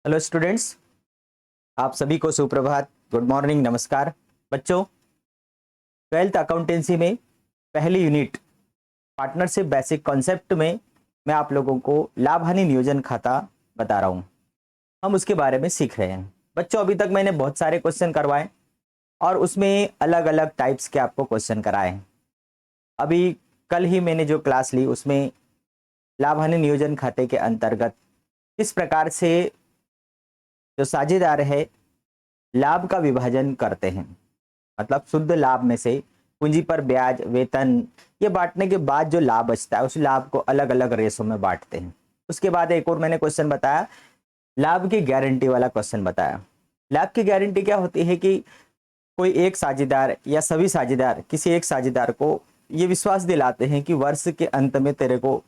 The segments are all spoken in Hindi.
हेलो स्टूडेंट्स, आप सभी को सुप्रभात, गुड मॉर्निंग, नमस्कार। बच्चों, ट्वेल्थ अकाउंटेंसी में पहली यूनिट पार्टनरशिप बेसिक कॉन्सेप्ट में मैं आप लोगों को लाभ हानि नियोजन खाता बता रहा हूं। हम उसके बारे में सीख रहे हैं। बच्चों, अभी तक मैंने बहुत सारे क्वेश्चन करवाए और उसमें अलग अलग टाइप्स के आपको क्वेश्चन कराए हैं। अभी कल ही मैंने जो क्लास ली उसमें लाभ हानि नियोजन खाते के अंतर्गत किस प्रकार से जो साझेदार है लाभ का विभाजन करते हैं, मतलब शुद्ध लाभ में से पूंजी पर ब्याज, वेतन ये बांटने के बाद जो लाभ बचता है उस लाभ को अलग अलग रेशो में बांटते हैं। उसके बाद एक और मैंने क्वेश्चन बताया, लाभ की गारंटी वाला क्वेश्चन बताया। लाभ की गारंटी क्या होती है कि कोई एक साझेदार या सभी साझेदार किसी एक साझेदार को ये विश्वास दिलाते हैं कि वर्ष के अंत में तेरे को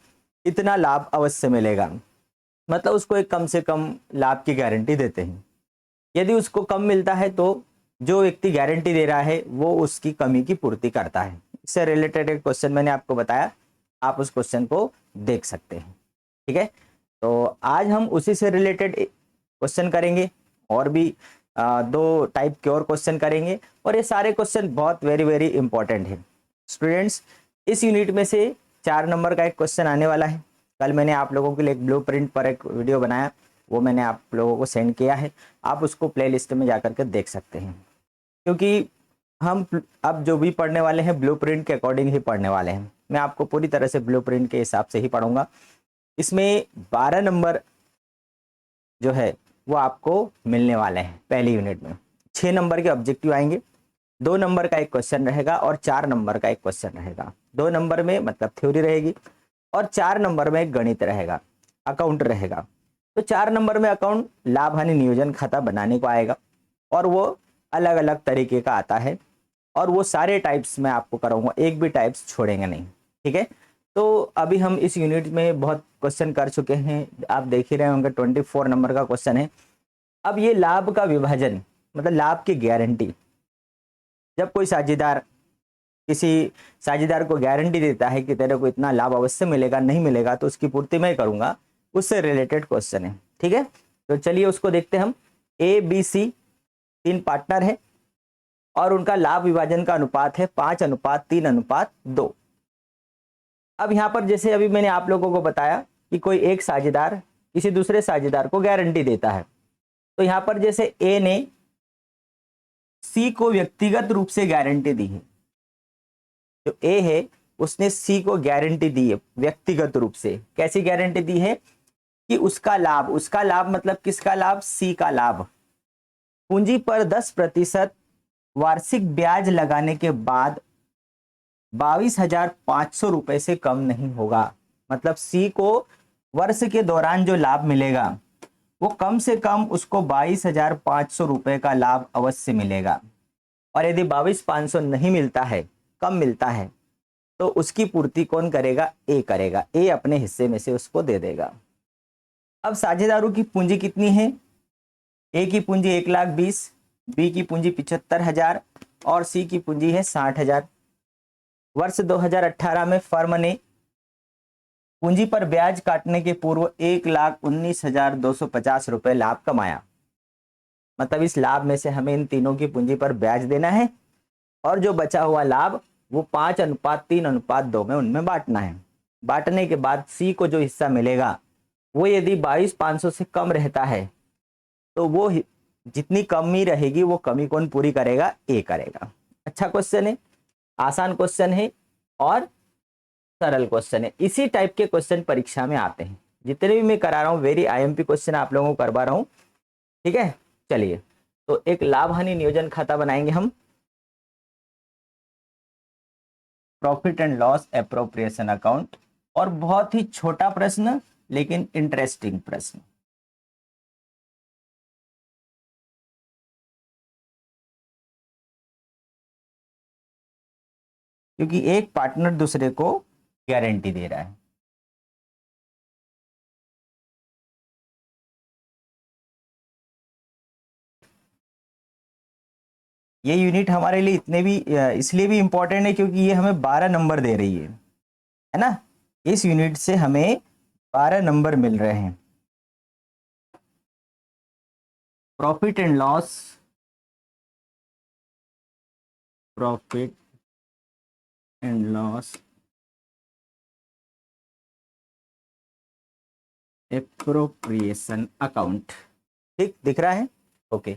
इतना लाभ अवश्य मिलेगा, मतलब उसको एक कम से कम लाभ की गारंटी देते हैं। यदि उसको कम मिलता है तो जो व्यक्ति गारंटी दे रहा है वो उसकी कमी की पूर्ति करता है। इससे रिलेटेड एक क्वेश्चन मैंने आपको बताया, आप उस क्वेश्चन को देख सकते हैं। ठीक है, तो आज हम उसी से रिलेटेड क्वेश्चन करेंगे और भी दो टाइप के और क्वेश्चन करेंगे और ये सारे क्वेश्चन बहुत वेरी वेरी इंपॉर्टेंट है। स्टूडेंट्स, इस यूनिट में से 4 नंबर का एक क्वेश्चन आने वाला है। कल मैंने आप लोगों के लिए एक ब्लूप्रिंट पर एक वीडियो बनाया, वो मैंने आप लोगों को सेंड किया है। आप उसको प्लेलिस्ट में जाकर के देख सकते हैं, क्योंकि हम अब जो भी पढ़ने वाले हैं ब्लूप्रिंट के अकॉर्डिंग ही पढ़ने वाले हैं। मैं आपको पूरी तरह से ब्लूप्रिंट के हिसाब से ही पढ़ूंगा। इसमें 12 नंबर जो है वो आपको मिलने वाले हैं पहली यूनिट में। 6 नंबर के ऑब्जेक्टिव आएंगे, 2 नंबर का एक क्वेश्चन रहेगा और 4 नंबर का एक क्वेश्चन रहेगा। 2 नंबर में मतलब थ्योरी रहेगी और 4 नंबर में एक गणित रहेगा, अकाउंट रहेगा। तो 4 नंबर में अकाउंट लाभ हानि नियोजन खाता बनाने को आएगा और वो अलग अलग तरीके का आता है और वो सारे टाइप्स मैं आपको कराऊंगा, एक भी टाइप्स छोड़ेंगे नहीं। ठीक है, तो अभी हम इस यूनिट में बहुत क्वेश्चन कर चुके हैं, आप देख ही रहे होंगे। 24 नंबर का क्वेश्चन है। अब ये लाभ का विभाजन मतलब लाभ की गारंटी, जब कोई साझेदार किसी साझेदार को गारंटी देता है कि तेरे को इतना लाभ अवश्य मिलेगा, नहीं मिलेगा तो उसकी पूर्ति मैं करूंगा, उससे रिलेटेड क्वेश्चन है। ठीक है, तो चलिए उसको देखते हैं हम। ए बी सी 3 पार्टनर है और उनका लाभ विभाजन का अनुपात है 5:3:2। अब यहां पर जैसे अभी मैंने आप लोगों को बताया कि कोई एक साझेदार किसी दूसरे साझेदार को गारंटी देता है, तो यहां पर जैसे ए ने सी को व्यक्तिगत रूप से गारंटी दी है। जो ए है उसने सी को गारंटी दी है व्यक्तिगत रूप से। कैसी गारंटी दी है कि उसका लाभ मतलब किसका लाभ? सी का लाभ पूंजी पर 10% वार्षिक ब्याज लगाने के बाद 22,500 रुपए से कम नहीं होगा। मतलब सी को वर्ष के दौरान जो लाभ मिलेगा वो कम से कम उसको 22,500 रुपए का लाभ अवश्य मिलेगा। और यदि 22,500 नहीं मिलता है, कम मिलता है, तो उसकी पूर्ति कौन करेगा? ए करेगा। ए अपने हिस्से में से उसको दे देगा। अब साझेदारों की पूंजी कितनी है? ए की पूंजी 1,20,000, बी की पूंजी 75,000 और सी की पूंजी है 60,000। वर्ष 2018 में फर्म ने पूंजी पर ब्याज काटने के पूर्व 1,19,250 रुपए लाभ कमाया। मतलब इस लाभ में से हमें इन तीनों की पूंजी पर ब्याज देना है और जो बचा हुआ लाभ वो 5:3:2 में उनमें बांटना है। बांटने के बाद सी को जो हिस्सा मिलेगा वो यदि 22,500 से कम रहता है तो वो जितनी कमी रहेगी वो कमी कौन पूरी करेगा? ए करेगा। अच्छा क्वेश्चन है, आसान क्वेश्चन है और सरल क्वेश्चन है। इसी टाइप के क्वेश्चन परीक्षा में आते हैं। जितने भी मैं करा रहा हूँ वेरी आईएमपी क्वेश्चन आप लोगों को करवा रहा हूँ। ठीक है, चलिए तो एक लाभ हानि नियोजन खाता बनाएंगे हम। Profit and loss appropriation account. और बहुत ही छोटा प्रश्न लेकिन इंटरेस्टिंग प्रश्न। क्योंकि एक पार्टनर दूसरे को गारंटी दे रहा है। ये यूनिट हमारे लिए इतने भी इसलिए भी इंपॉर्टेंट है क्योंकि ये हमें 12 नंबर दे रही है ना। इस यूनिट से हमें 12 नंबर मिल रहे हैं। Profit and loss, profit and loss appropriation account. ठीक दिख रहा है? Okay.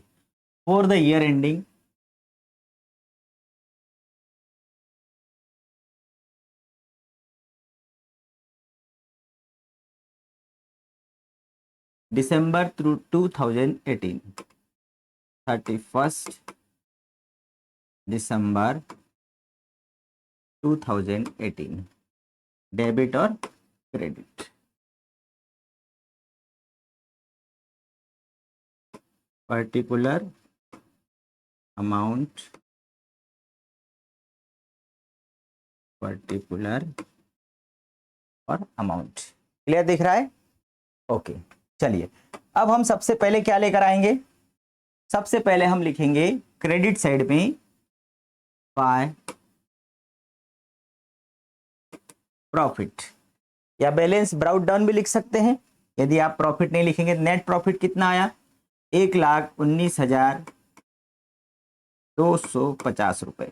For the year ending December through 2018, 31st December 2018, debit और क्रेडिट। पर्टिकुलर अमाउंट, पर्टिकुलर और अमाउंट। क्लियर दिख रहा है? ओके। चलिए अब हम सबसे पहले क्या लेकर आएंगे? सबसे पहले हम लिखेंगे क्रेडिट साइड में बाय प्रॉफिट, या बैलेंस ब्राउट डाउन भी लिख सकते हैं। यदि आप प्रॉफिट नहीं लिखेंगे, नेट प्रॉफिट कितना आया? 1,19,250 रुपए।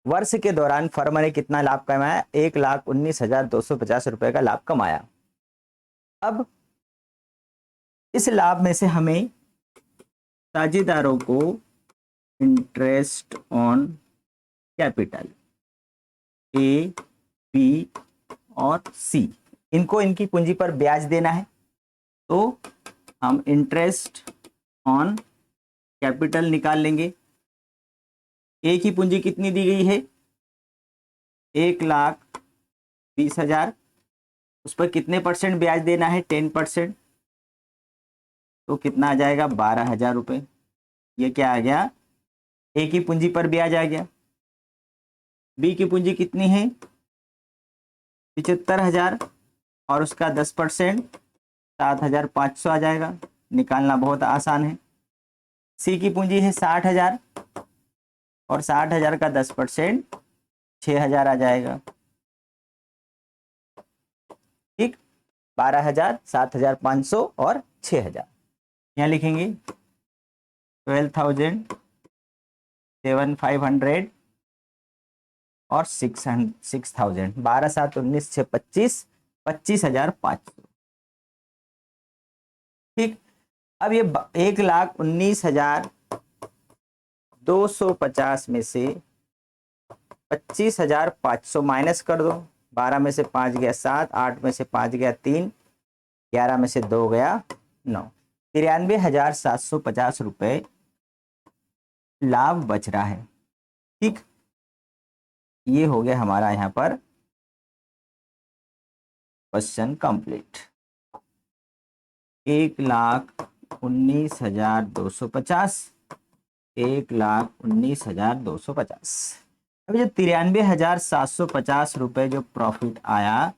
वर्ष के दौरान फर्म ने कितना लाभ कमाया? 1,19,250 रुपए का लाभ कमाया। अब इस लाभ में से हमें साझेदारों को interest on capital A, B और सी, इनको इनकी पूंजी पर ब्याज देना है। तो हम इंटरेस्ट ऑन कैपिटल निकाल लेंगे। ए की पूंजी कितनी दी गई है? 1,20,000। उस पर कितने परसेंट ब्याज देना है? 10%। तो कितना आ जाएगा? 12,000 रुपये। ये क्या आ गया? ए की पूंजी पर ब्याज आ गया। बी की पूंजी कितनी है? 75,000 और उसका 10% 7,500 आ जाएगा। निकालना बहुत आसान है। सी की पूंजी है 60,000 और 60,000 का 10% 6,000 आ जाएगा। ठीक, 12,000, 7,500 और 6,000। यहाँ लिखेंगे 12,7,500 और 6,000। 12, 7, 19, 6, 25, 25,500। ठीक। अब ये 1,19,250 में से 25,500 माइनस कर दो। 12 में से 5 गया 7, 8 में से 5 गया 3, 11 में से 2 गया 9, 93,750 रुपए लाभ बच रहा है। ठीक, ये हो गया हमारा यहाँ पर क्वेश्चन कंप्लीट। 1,19,250, 1,19,250। अभी जो 93,750 रुपए जो प्रॉफिट आया,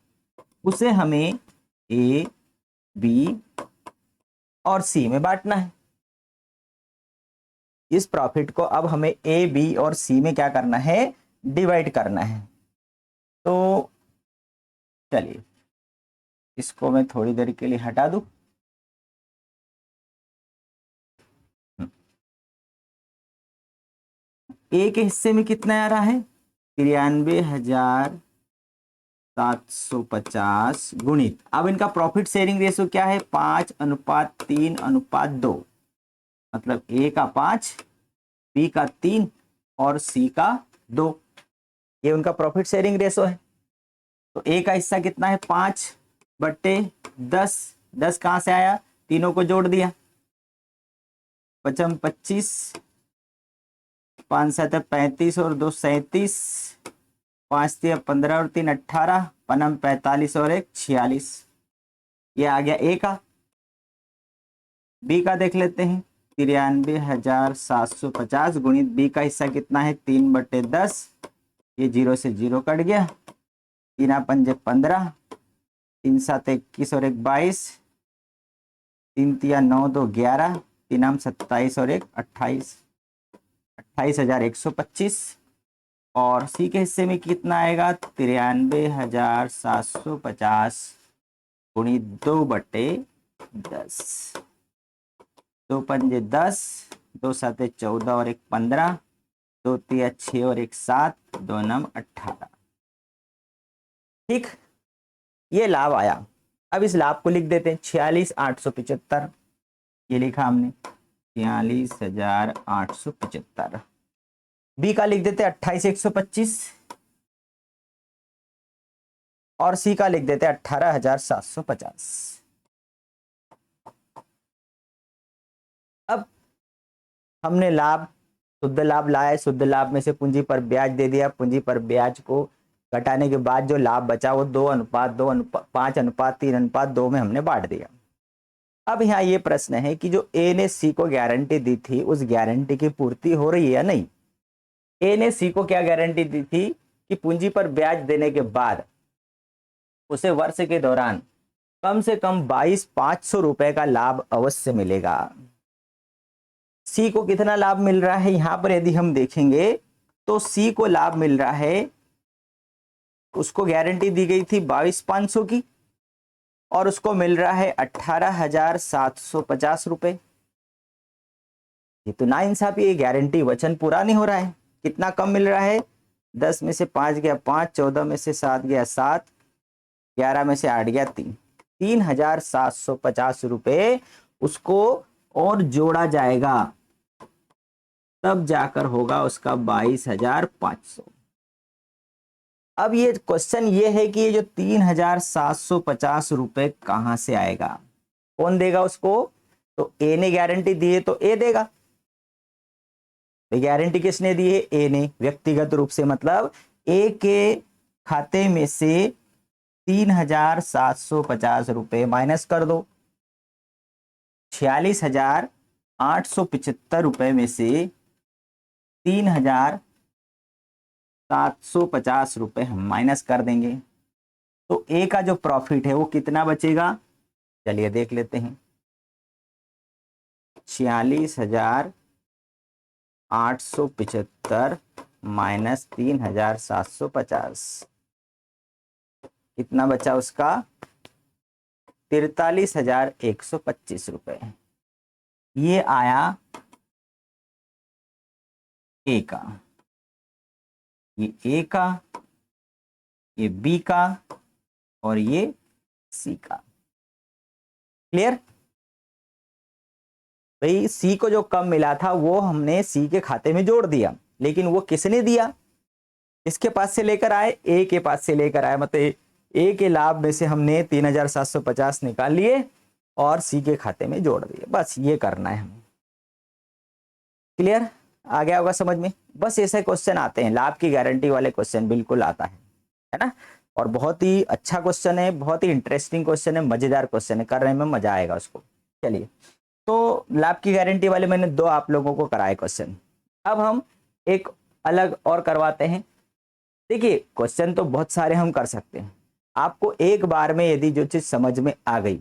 उसे हमें ए, बी और सी में बांटना है। इस प्रॉफिट को अब हमें ए, बी और सी में क्या करना है? डिवाइड करना है। तो चलिए इसको मैं थोड़ी देर के लिए हटा दूं। ए के हिस्से में कितना आ रहा है? 93,750 गुणित, अब इनका प्रॉफिट शेयरिंग रेशो क्या है? 5:3:2, मतलब ए का 5, बी का 3 और सी का 2। ये उनका प्रॉफिट शेयरिंग रेशो है। तो ए का हिस्सा कितना है? 5/10। 10 कहां से आया? तीनों को जोड़ दिया, 25, 5 7 35 और 2 37, 5 3 15 और 3 18, पनम 45 और 1 46। ये आ गया ए का। बी का देख लेते हैं। 93,750 गुणित बी का हिस्सा कितना है? 3/10। ये 0 से 0 कट गया। 3 पंजे 15, 3 7 21 और 1 22, 3 3 9 2 11, 3 27 और 1 28, 28,125। और सी के हिस्से में कितना आएगा? 93,750 गुणित 2/10। दो पंजे 10, दो साते 14 और एक 15, दो तिया 6 और एक 7, दो नम 18। ठीक, ये लाभ आया। अब इस लाभ को लिख देते हैं 46,875। ये लिखा हमने 46,875। बी का लिख देते 28,125 और सी का लिख देते 18,750। अब हमने लाभ, शुद्ध लाभ लाया, शुद्ध लाभ में से पूंजी पर ब्याज दे दिया, पूंजी पर ब्याज को घटाने के बाद जो लाभ बचा वो 2:5:3:2 में हमने बांट दिया। अब यहाँ ये प्रश्न है कि जो ए ने सी को गारंटी दी थी उस गारंटी की पूर्ति हो रही है या नहीं। ए ने सी को क्या गारंटी दी थी कि पूंजी पर ब्याज देने के बाद उसे वर्ष के दौरान कम से कम 22,500 रुपए का लाभ अवश्य मिलेगा। सी को कितना लाभ मिल रहा है, यहां पर यदि हम देखेंगे तो सी को लाभ मिल रहा है, उसको गारंटी दी गई थी 22,500 की और उसको मिल रहा है 18,750 रुपए। ये तो नाइंसाफी, ये गारंटी वचन पूरा नहीं हो रहा है। कितना कम मिल रहा है, 10 में से 5 गया 5, 14 में से 7 गया 7, 11 में से 8 गया 3, 3,750 रुपए उसको और जोड़ा जाएगा, तब जाकर होगा उसका 22,500। अब ये क्वेश्चन ये है कि ये जो 3,750 रुपए कहां से आएगा, कौन देगा उसको। तो ए ने गारंटी दी है तो ए देगा। गारंटी किसने दी है, ए ने, व्यक्तिगत रूप से, मतलब ए के खाते में से 3,750 रुपए माइनस कर दो। 46,875 रुपए में से 3,750 रुपए हम माइनस कर देंगे तो ए का जो प्रॉफिट है वो कितना बचेगा, चलिए देख लेते हैं। 46,875 माइनस 3,750 कितना बचा उसका, 43,125 रुपए। ये आया ए का, ये ए का, ये बी का और ये सी का। क्लियर। भाई सी को जो कम मिला था वो हमने सी के खाते में जोड़ दिया, लेकिन वो किसने दिया, इसके पास से लेकर आए, ए के पास से लेकर आए, मतलब ए के लाभ में से हमने 3,750 निकाल लिए और सी के खाते में जोड़ दिए। बस ये करना है हमें। क्लियर, आ गया होगा समझ में। बस ऐसे क्वेश्चन आते हैं, लाभ की गारंटी वाले क्वेश्चन बिल्कुल आता है ना। और बहुत ही अच्छा क्वेश्चन है, बहुत ही इंटरेस्टिंग क्वेश्चन है, मजेदार क्वेश्चन है, करने में मजा आएगा उसको। चलिए, तो लाभ की गारंटी वाले मैंने 2 आप लोगों को कराए क्वेश्चन। अब हम एक अलग और करवाते हैं। देखिए क्वेश्चन तो बहुत सारे हम कर सकते हैं, आपको एक बार में यदि जो चीज समझ में आ गई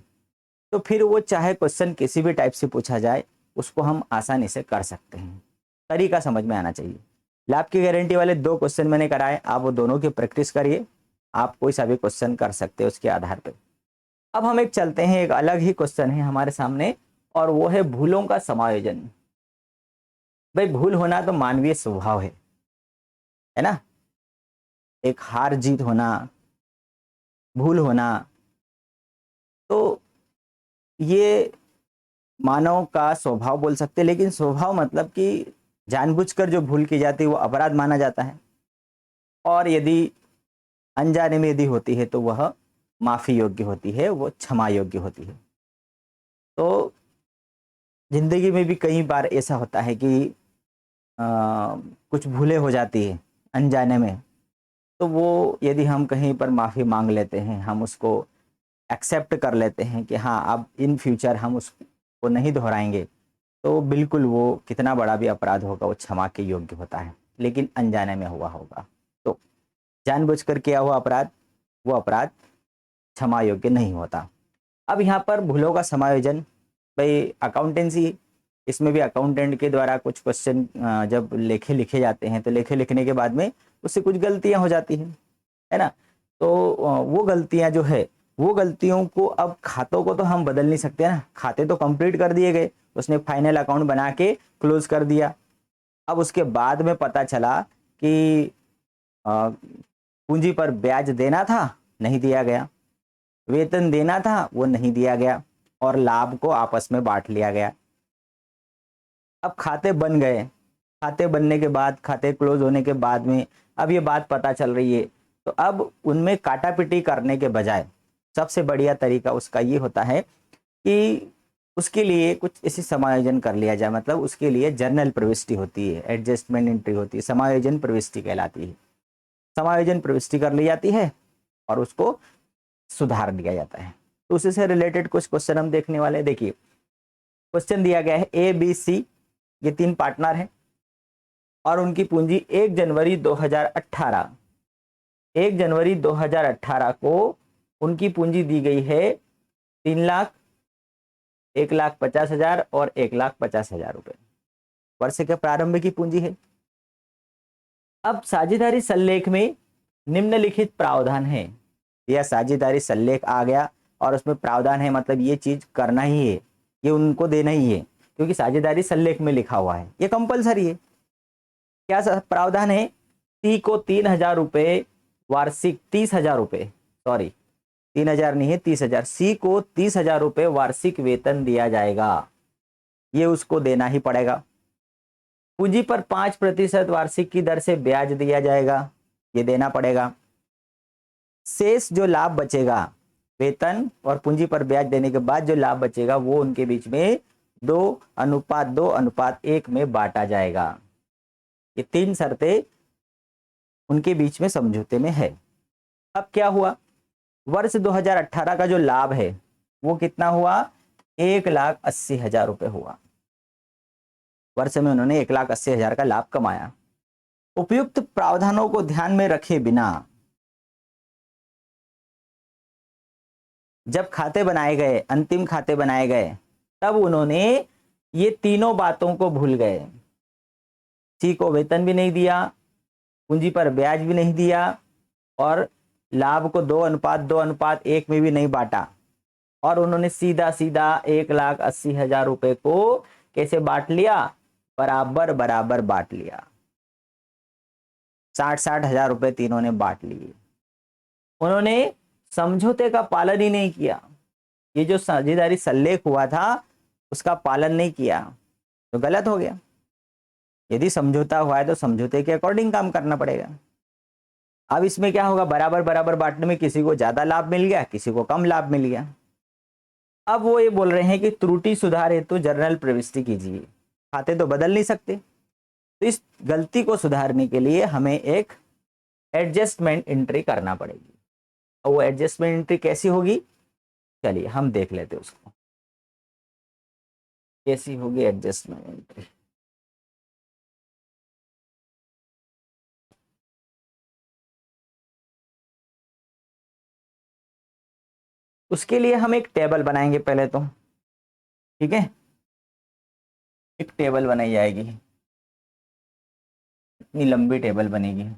तो फिर वो चाहे क्वेश्चन किसी भी टाइप से पूछा जाए उसको हम आसानी से कर सकते हैं। तरीका समझ में आना चाहिए। लाभ की गारंटी वाले 2 क्वेश्चन मैंने कराए, आप वो दोनों की प्रैक्टिस करिए, आप कोई सा भी क्वेश्चन कर सकते हैं उसके आधार पर। अब हम एक चलते हैं, एक अलग ही क्वेश्चन है हमारे सामने और वो है भूलों का समायोजन। भाई भूल होना तो मानवीय स्वभाव है ना, एक हार जीत होना, भूल होना, तो ये मानव का स्वभाव बोल सकते हैं। लेकिन स्वभाव मतलब कि जानबूझकर जो भूल की जाती है वो अपराध माना जाता है, और यदि अनजाने में यदि होती है तो वह माफी योग्य होती है, वो क्षमा योग्य होती है। तो जिंदगी में भी कई बार ऐसा होता है कि कुछ भूलें हो जाती है अनजाने में, तो वो यदि हम कहीं पर माफ़ी मांग लेते हैं, हम उसको एक्सेप्ट कर लेते हैं कि हाँ अब इन फ्यूचर हम उसको नहीं दोहराएंगे, तो बिल्कुल वो कितना बड़ा भी अपराध होगा वो क्षमा के योग्य होता है। लेकिन अनजाने में हुआ होगा तो जानबूझकर किया हुआ अपराध, वो अपराध क्षमा योग्य नहीं होता। अब यहाँ पर भूलों का समायोजन, भाई अकाउंटेंसी, इसमें भी अकाउंटेंट के द्वारा कुछ क्वेश्चन जब लेखे लिखे जाते हैं तो लेखे लिखने के बाद में उससे कुछ गलतियां हो जाती हैं, है ना। तो वो गलतियां जो है वो गलतियों को, अब खातों को तो हम बदल नहीं सकते ना, खाते तो कंप्लीट कर दिए गए, उसने फाइनल अकाउंट बना के क्लोज कर दिया। अब उसके बाद में पता चला कि पूंजी पर ब्याज देना था, नहीं दिया गया, वेतन देना था वो नहीं दिया गया, और लाभ को आपस में बांट लिया गया। अब खाते बन गए, खाते बनने के बाद, खाते क्लोज होने के बाद में अब ये बात पता चल रही है, तो अब उनमें काटापिटी करने के बजाय सबसे बढ़िया तरीका उसका ये होता है कि उसके लिए कुछ ऐसी समायोजन कर लिया जाए, मतलब उसके लिए जर्नल प्रविष्टि होती है, एडजस्टमेंट एंट्री होती है, समायोजन प्रविष्टि कहलाती है। समायोजन प्रविष्टि कर ली जाती है और उसको सुधार दिया जाता है। तो उसी से रिलेटेड कुछ क्वेश्चन हम देखने वाले हैं। देखिए क्वेश्चन दिया गया है, ए बी सी ये 3 पार्टनर हैं और उनकी पूंजी 1 जनवरी 2018, 1 जनवरी 2018 को उनकी पूंजी दी गई है 3 लाख, 1,50,000 और 1,50,000 रुपए, वर्ष के प्रारंभ की पूंजी है। अब साझेदारी सल्लेख में निम्नलिखित प्रावधान है, यह साझेदारी सल्लेख आ गया और उसमें प्रावधान है, मतलब ये चीज करना ही है, ये उनको देना ही है, क्योंकि साझेदारी सल्लेख में लिखा हुआ है, ये कंपलसरी है। क्या प्रावधान है? सी को 3,000 रुपए वार्षिक, 30,000 रुपए, सॉरी 3,000 नहीं है 30,000, सी को 30,000 रुपए वार्षिक वेतन दिया जाएगा, ये उसको देना ही पड़ेगा। पूंजी पर 5% वार्षिक की दर से ब्याज दिया जाएगा, ये देना पड़ेगा। शेष जो लाभ बचेगा, वेतन और पूंजी पर ब्याज देने के बाद जो लाभ बचेगा वो उनके बीच में 2:2:1 में बांटा जाएगा। ये 3 शर्तें उनके बीच में समझौते में है। अब क्या हुआ, वर्ष 2018 का जो लाभ है वो कितना हुआ, 1,80,000 रुपए हुआ। वर्ष में उन्होंने 1,80,000 का लाभ कमाया। उपयुक्त प्रावधानों को ध्यान में रखे बिना जब खाते बनाए गए, अंतिम खाते बनाए गए, तब उन्होंने ये तीनों बातों को भूल गए। सी को वेतन भी नहीं दिया, पूंजी पर ब्याज भी नहीं दिया और लाभ को 2:2:1 में भी नहीं बांटा, और उन्होंने सीधा सीधा 1,80,000 रुपए को कैसे बांट लिया, बराबर बराबर बांट लिया, 60-60 हजार रुपए तीनों ने बांट लिए। उन्होंने समझौते का पालन ही नहीं किया, ये जो साझेदारी सल्लेख हुआ था उसका पालन नहीं किया, तो गलत हो गया। यदि समझौता हुआ है तो समझौते के अकॉर्डिंग काम करना पड़ेगा। अब इसमें क्या होगा, बराबर बराबर बांटने में किसी को ज्यादा लाभ मिल गया, किसी को कम लाभ मिल गया। अब वो ये बोल रहे हैं कि त्रुटि सुधार हेतु जर्नल प्रविष्टि कीजिए, खाते तो बदल नहीं सकते, तो इस गलती को सुधारने के लिए हमें एक एडजस्टमेंट एंट्री करना पड़ेगी। और वो एडजस्टमेंट एंट्री कैसी होगी, चलिए हम देख लेते हैं उसको, कैसी होगी एडजस्टमेंट एंट्री। उसके लिए हम एक टेबल बनाएंगे पहले तो, ठीक है, एक टेबल बनाई जाएगी, इतनी लंबी टेबल बनेगी।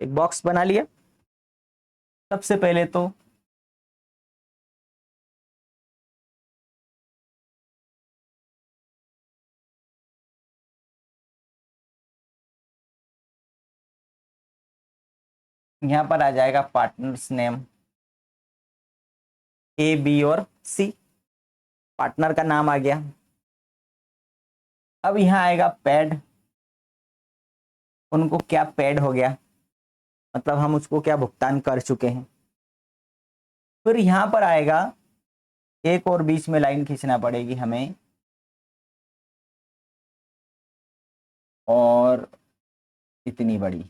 एक बॉक्स बना लिया। सबसे पहले तो यहां पर आ जाएगा पार्टनर्स नेम, ए बी और सी, पार्टनर का नाम आ गया। अब यहां आएगा पेड, उनको क्या पेड हो गया, मतलब हम उसको क्या भुगतान कर चुके हैं। फिर यहां पर आएगा, एक और बीच में लाइन खींचना पड़ेगी हमें, और इतनी बड़ी,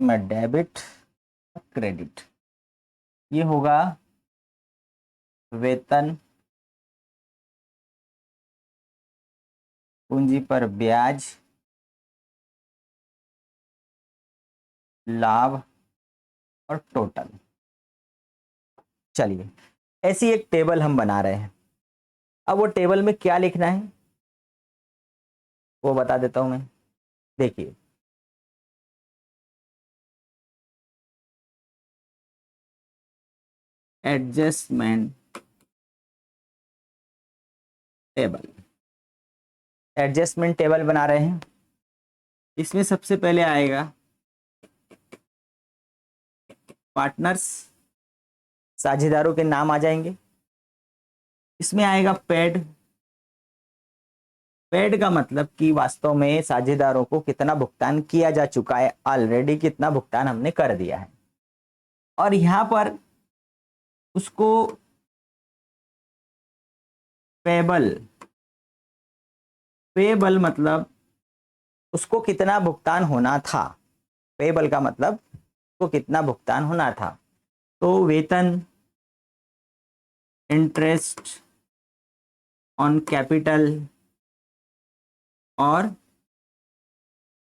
में डेबिट क्रेडिट, ये होगा वेतन, पूंजी पर ब्याज, लाभ और टोटल। चलिए ऐसी एक टेबल हम बना रहे हैं। अब वो टेबल में क्या लिखना है वो बता देता हूं मैं। देखिए एडजस्टमेंट टेबल, एडजस्टमेंट टेबल बना रहे हैं। इसमें सबसे पहले आएगा पार्टनर्स, साझेदारों के नाम आ जाएंगे। इसमें आएगा पेड, पेड का मतलब कि वास्तव में साझेदारों को कितना भुगतान किया जा चुका है, ऑलरेडी कितना भुगतान हमने कर दिया है। और यहां पर उसको पेबल, पेबल मतलब उसको कितना भुगतान होना था, पेबल का मतलब उसको कितना भुगतान होना था। तो वेतन, इंटरेस्ट ऑन कैपिटल और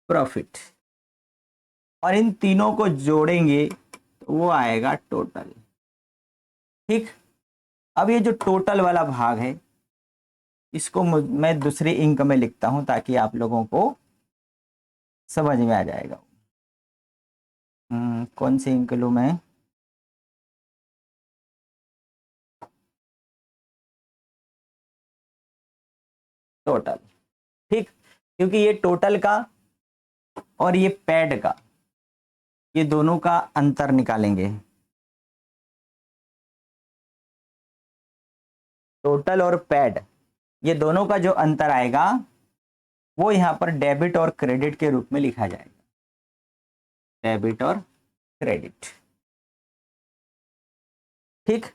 प्रॉफिट, और इन तीनों को जोड़ेंगे तो वो आएगा टोटल। ठीक, अब ये जो टोटल वाला भाग है इसको मैं दूसरे इंक में लिखता हूं ताकि आप लोगों को समझ में आ जाएगा। कौन सी इंक लूं मैं? टोटल। ठीक, क्योंकि ये टोटल का और ये पैड का, ये दोनों का अंतर निकालेंगे। टोटल और पैड, ये दोनों का जो अंतर आएगा वो यहां पर डेबिट और क्रेडिट के रूप में लिखा जाएगा। डेबिट और क्रेडिट। ठीक,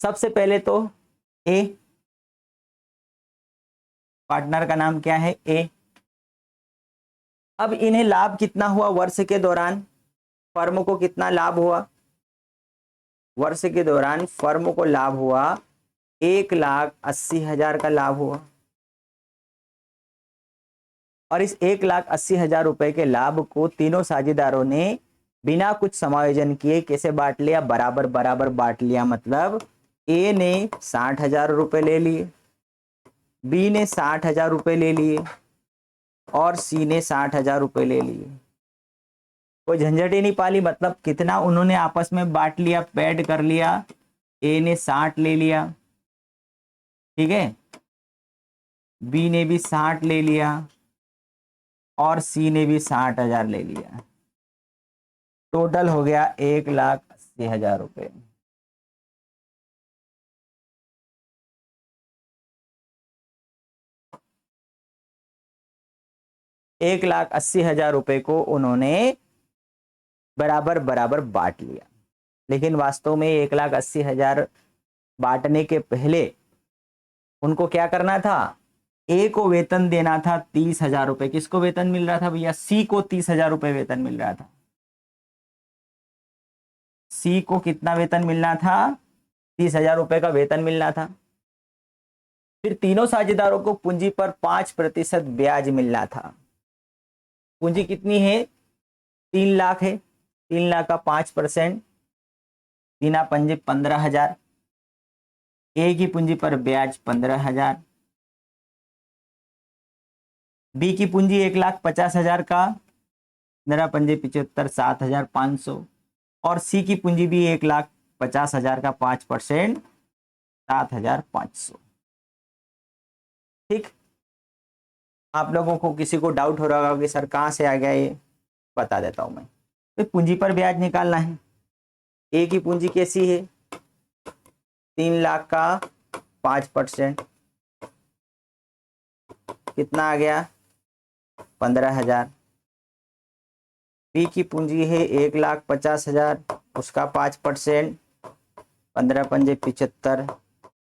सबसे पहले तो ए, पार्टनर का नाम क्या है? ए। अब इन्हें लाभ कितना हुआ वर्ष के दौरान, फर्म को कितना लाभ हुआ? वर्ष के दौरान फर्म को लाभ हुआ 1,80,000 का लाभ हुआ। और इस 1,80,000 रुपए के लाभ को तीनों साझेदारों ने बिना कुछ समायोजन किए कैसे बांट लिया? बराबर बराबर बांट लिया। मतलब ए ने 60,000 रुपए ले लिए, बी ने 60,000 रुपए ले लिए और सी ने 60,000 रुपए ले लिए। कोई झंझट ही नहीं पाली, मतलब कितना उन्होंने आपस में बांट लिया, पैड कर लिया। ए ने 60 ले लिया, ठीक है, बी ने भी 60 ले लिया और सी ने भी 60,000 ले लिया। टोटल हो गया 1,80,000 रुपए। 1,80,000 रुपए को उन्होंने बराबर बराबर बांट लिया। लेकिन वास्तव में 1,80,000 बांटने के पहले उनको क्या करना था? ए को वेतन देना था 30,000 रुपए। किसको वेतन मिल रहा था भैया? सी को 30,000 रुपए वेतन मिल रहा था। सी को कितना वेतन मिलना था? 30,000 रुपए का वेतन मिलना था। फिर तीनों साझेदारों को पूंजी पर 5% ब्याज मिलना था। पूंजी कितनी है? 3,00,000 है। 3,00,000 का 5%, 3×5 15,000। ए की पूंजी पर ब्याज 15,000। बी की पूंजी 1,50,000 का, 15×5 7,500। और सी की पूंजी भी 1,50,000 का 5%, 7,500। ठीक, आप लोगों को किसी को डाउट हो रहा होगा कि सर कहाँ से आ गया ये, बता देता हूं मैं। तो पूंजी पर ब्याज निकालना है। ए की पूंजी कैसी है? 3,00,000 का 5%, कितना आ गया? 15,000। बी की पूंजी है 1,50,000, उसका 5%, 15×5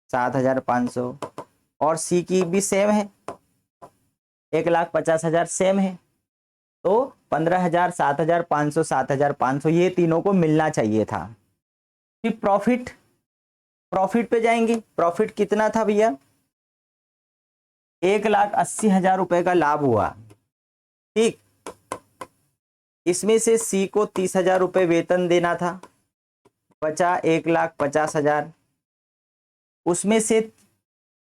7,500। और सी की भी सेम है, 1,50,000 सेम है। तो 15,000, 7,500, 7,500 ये तीनों को मिलना चाहिए था। फिर प्रॉफिट, प्रॉफिट पे जाएंगे। प्रॉफिट कितना था भैया? 1,80,000 रुपए का लाभ हुआ। ठीक, इसमें से सी को 30,000 रुपए वेतन देना था, बचा 1,50,000। उसमें से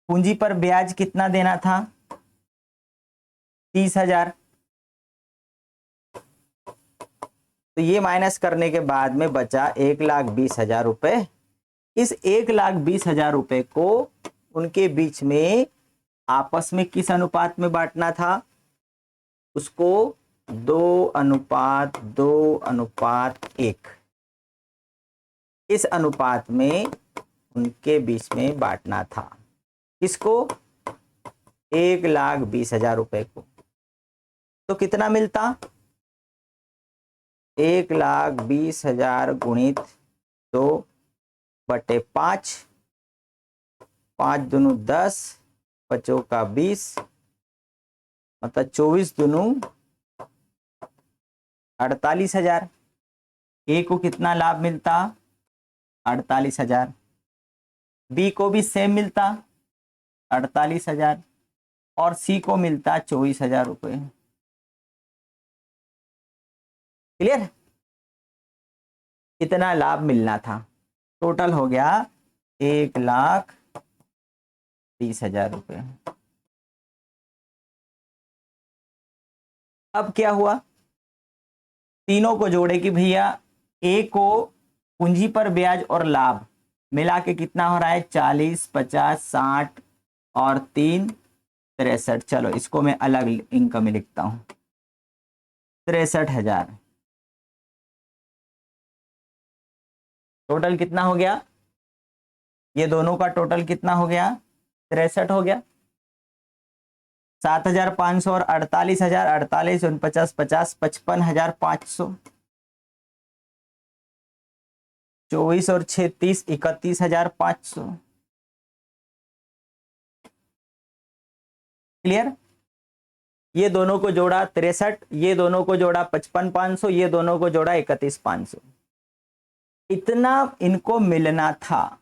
पूंजी पर ब्याज कितना देना था? 30,000। तो ये माइनस करने के बाद में बचा 1,20,000 रुपए। इस 1,20,000 रुपए को उनके बीच में आपस में किस अनुपात में बांटना था? उसको 2:2:1 इस अनुपात में उनके बीच में बांटना था। किसको? 1,20,000 रुपए को। तो कितना मिलता? 1,20,000 गुणित 2/5, 5 दूनी 10, 5 का 20, मतलब 24 दूनी 48,000। ए को कितना लाभ मिलता? 48,000। बी को भी सेम मिलता 48,000 और सी को मिलता 24,000 रुपये। क्लियर? इतना लाभ मिलना था। टोटल हो गया 1,20,000 रुपये। अब क्या हुआ? तीनों को जोड़े कि भैया ए को पूंजी पर ब्याज और लाभ मिला के कितना हो रहा है? 40, 50, 60 और 3 63। चलो इसको मैं अलग इनकम में लिखता हूं, 63,000। टोटल कितना हो गया? ये दोनों का टोटल कितना हो गया? 63 हो गया। 7,500 और 48,000, 48, 49, 50, 55,500। 24 और 6, 30, 31,500। क्लियर? ये दोनों को जोड़ा 63, ये दोनों को जोड़ा 55,500, ये दोनों को जोड़ा 31,500। इतना इनको मिलना था।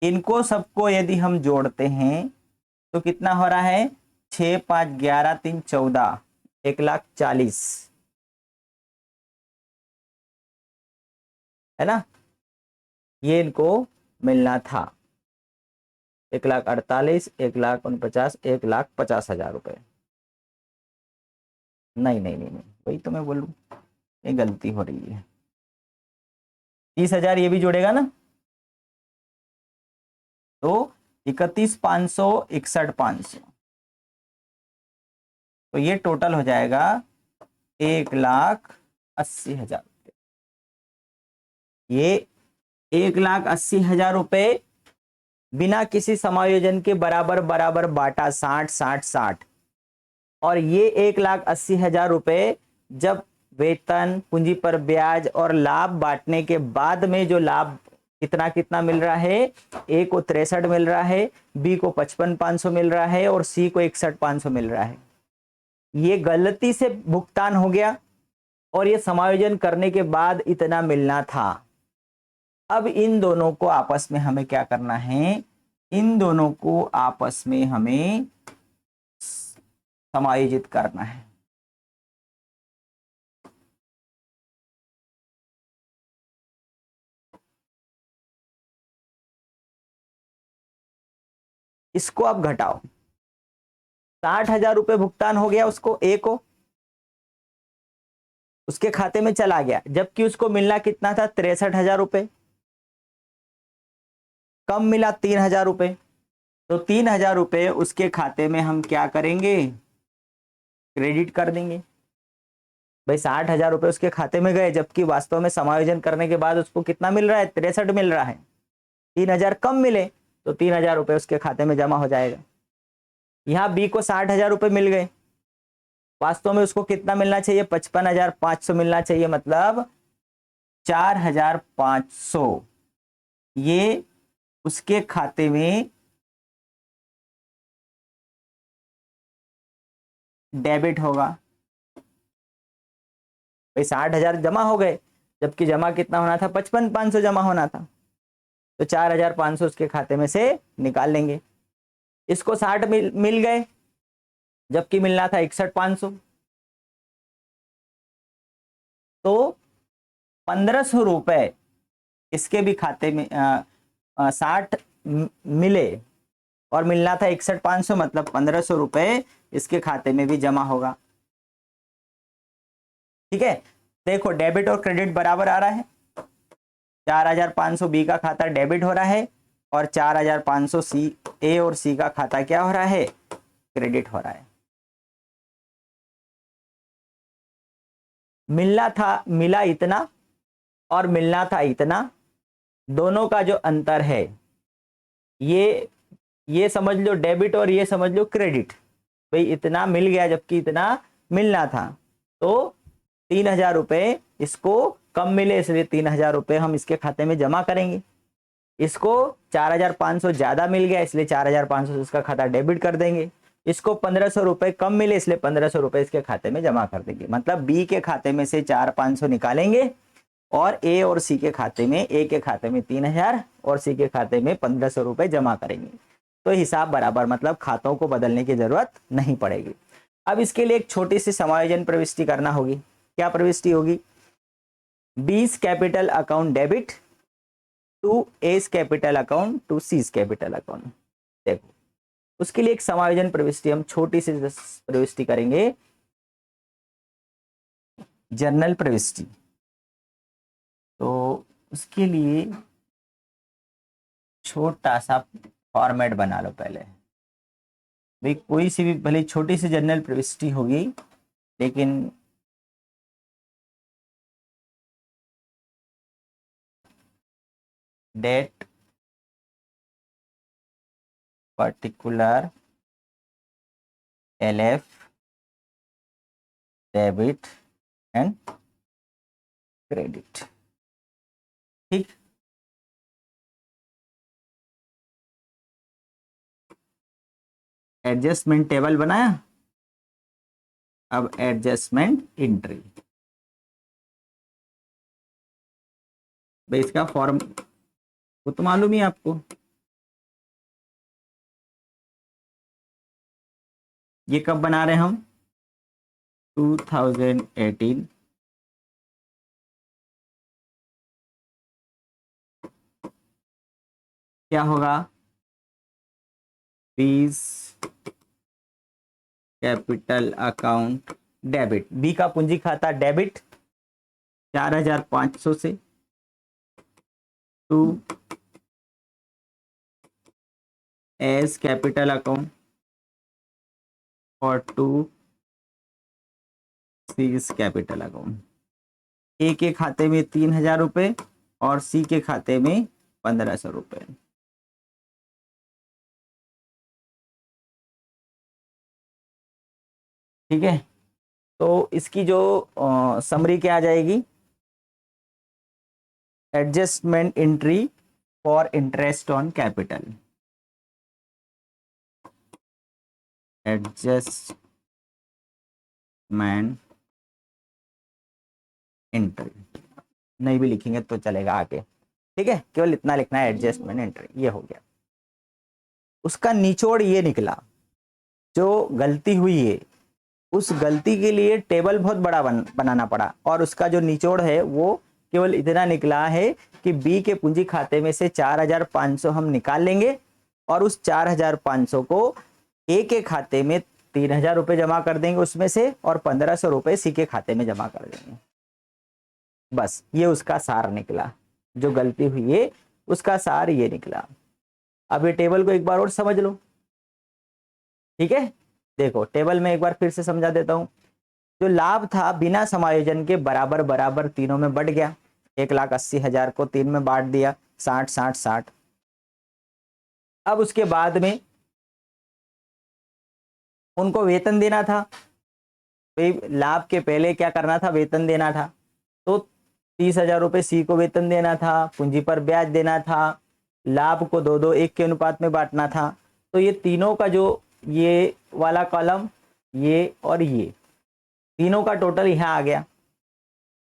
इनको सबको यदि हम जोड़ते हैं तो कितना हो रहा है? 6, 5, 11, 3, 14, 1,40,000 है ना? ये इनको मिलना था 1,48,000, 1,49,000, 1,50,000 रुपए। नहीं नहीं नहीं नहीं, वही तो मैं बोलूं, ये गलती हो रही है। 30,000 ये भी जोड़ेगा ना, तो 31,500, 61,500, तो ये टोटल हो जाएगा 1,80,000 रुपये। ये 1,80,000 रुपये बिना किसी समायोजन के बराबर बराबर बांटा, 60, 60, 60। और ये 1,80,000 रुपये जब वेतन, पूंजी पर ब्याज और लाभ बांटने के बाद में जो लाभ कितना कितना मिल रहा है? ए को 63 मिल रहा है, बी को 55,500 मिल रहा है और सी को 61,500 मिल रहा है। ये गलती से भुगतान हो गया और ये समायोजन करने के बाद इतना मिलना था। अब इन दोनों को आपस में हमें क्या करना है? इन दोनों को आपस में हमें समायोजित करना है। इसको आप घटाओ। 60,000 रुपए भुगतान हो गया उसको, ए को, उसके खाते में चला गया, जबकि उसको मिलना कितना था? 63,000 रुपए। कम मिला 3,000 रुपए। तो 3,000 रुपए उसके खाते में हम क्या करेंगे? क्रेडिट कर देंगे। भाई 60,000 रुपए उसके खाते में गए, जबकि वास्तव में समायोजन करने के बाद उसको कितना मिल रहा है? 63 मिल रहा है। 3,000 कम मिले तो 3,000 रुपए उसके खाते में जमा हो जाएगा। यहाँ बी को 60,000 रुपए मिल गए, वास्तव में उसको कितना मिलना चाहिए? 55,500 मिलना चाहिए, मतलब 4,500 ये उसके खाते में डेबिट होगा। भाई 60,000 जमा हो गए, जबकि जमा कितना होना था, 55,500 जमा होना था, तो 4,500 उसके खाते में से निकाल लेंगे। इसको 60 मिल गए, जबकि मिलना था 61,500, तो 1,500 रुपए इसके भी खाते में 60 मिले और मिलना था 61,500, मतलब 1,500 रुपए इसके खाते में भी जमा होगा। ठीक है, देखो डेबिट और क्रेडिट बराबर आ रहा है, 4,500 बी का खाता डेबिट हो रहा है और 4,500 सी ए और सी का खाता क्या हो रहा है, क्रेडिट हो रहा है। मिलना था, मिला इतना और मिलना था इतना, दोनों का जो अंतर है ये समझ लो डेबिट और ये समझ लो क्रेडिट। भाई इतना मिल गया जबकि इतना मिलना था, तो 3,000 रुपए इसको कम मिले, इसलिए 3,000 रुपए हम इसके खाते में जमा करेंगे। इसको 4,500 ज्यादा मिल गया, इसलिए 4,500 से इसका खाता डेबिट कर देंगे। इसको 1,500 रुपए कम मिले, इसलिए 1,500 रुपए इसके खाते में जमा कर देंगे। मतलब बी के खाते में से 4,500 निकालेंगे और ए और सी के खाते में, ए के खाते में 3,000 और सी के खाते में 1,500 रुपए जमा करेंगे। तो हिसाब बराबर, मतलब खातों को बदलने की जरूरत नहीं पड़ेगी। अब इसके लिए एक छोटी सी समायोजन प्रविष्टि करना होगी। क्या प्रविष्टि होगी, B's capital account debit to A's capital account to C's capital account. देखो उसके लिए एक समायोजन प्रविष्टि हम छोटी सी प्रविष्टि करेंगे, जर्नल प्रविष्टि। तो उसके लिए छोटा सा फॉर्मेट बना लो पहले। भाई कोई सी भी भले छोटी सी जर्नल प्रविष्टि होगी, लेकिन date particular LF debit and credit. ठीक, एडजस्टमेंट टेबल बनाया, अब एडजस्टमेंट एंट्री। भाई इसका फॉर्म वो तो मालूम ही आपको, ये कब बना रहे हैं हम, 2018 क्या होगा, 20 कैपिटल अकाउंट डेबिट, बी का पूंजी खाता डेबिट 4,500 से टू एस कैपिटल अकाउंट और टू सीज कैपिटल अकाउंट। ए के खाते में 3,000 रुपए और सी के खाते में 1,500 रुपए। ठीक है, तो इसकी जो समरी क्या आ जाएगी, adjustment entry for interest on capital, adjustment entry नहीं भी लिखेंगे तो चलेगा आगे। ठीक है, केवल इतना लिखना है, एडजस्टमेंट एंट्री, ये हो गया। उसका निचोड़ ये निकला, जो गलती हुई है उस गलती के लिए टेबल बहुत बड़ा बनाना पड़ा, और उसका जो निचोड़ है वो केवल इतना निकला है कि बी के पूंजी खाते में से 4,500 हम निकाल लेंगे और उस 4,500 को ए के खाते में 3,000 रुपए जमा कर देंगे उसमें से, और 1,500 रुपए सी के खाते में जमा कर देंगे। बस ये उसका सार निकला, जो गलती हुई है उसका सार ये निकला। अब ये टेबल को एक बार और समझ लो। ठीक है, देखो टेबल में एक बार फिर से समझा देता हूं। जो लाभ था बिना समायोजन के बराबर बराबर तीनों में बढ़ गया, 1,80,000 को 3 में बांट दिया, 60 60 60। अब उसके बाद में उनको वेतन देना था, भाई लाभ के पहले क्या करना था, वेतन देना था। तो 30,000 रुपए सी को वेतन देना था, पूंजी पर ब्याज देना था, लाभ को 2-2-1 के अनुपात में बांटना था। तो ये तीनों का जो ये वाला कॉलम, ये और ये तीनों का टोटल यहाँ आ गया।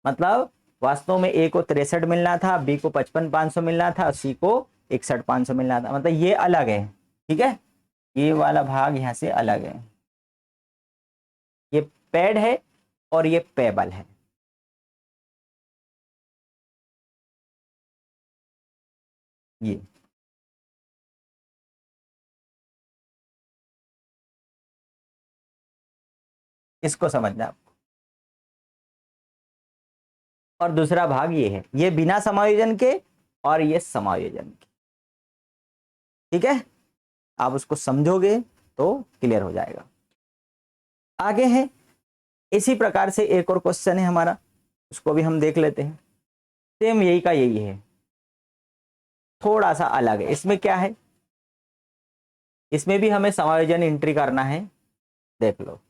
मतलब वास्तव में ए को 63 मिलना था, बी को 55,500 मिलना था, सी को 61,500 मिलना था। मतलब ये अलग है, ठीक है, ये वाला भाग यहां से अलग है, ये पेड है और ये पेबल है। ये इसको समझना आपको। और दूसरा भाग ये है, ये बिना समायोजन के और ये समायोजन के, ठीक है। आप उसको समझोगे तो क्लियर हो जाएगा। आगे है, इसी प्रकार से एक और क्वेश्चन है हमारा, उसको भी हम देख लेते हैं। सेम यही का यही है, थोड़ा सा अलग है। इसमें क्या है, इसमें भी हमें समायोजन एंट्री करना है। देख लो,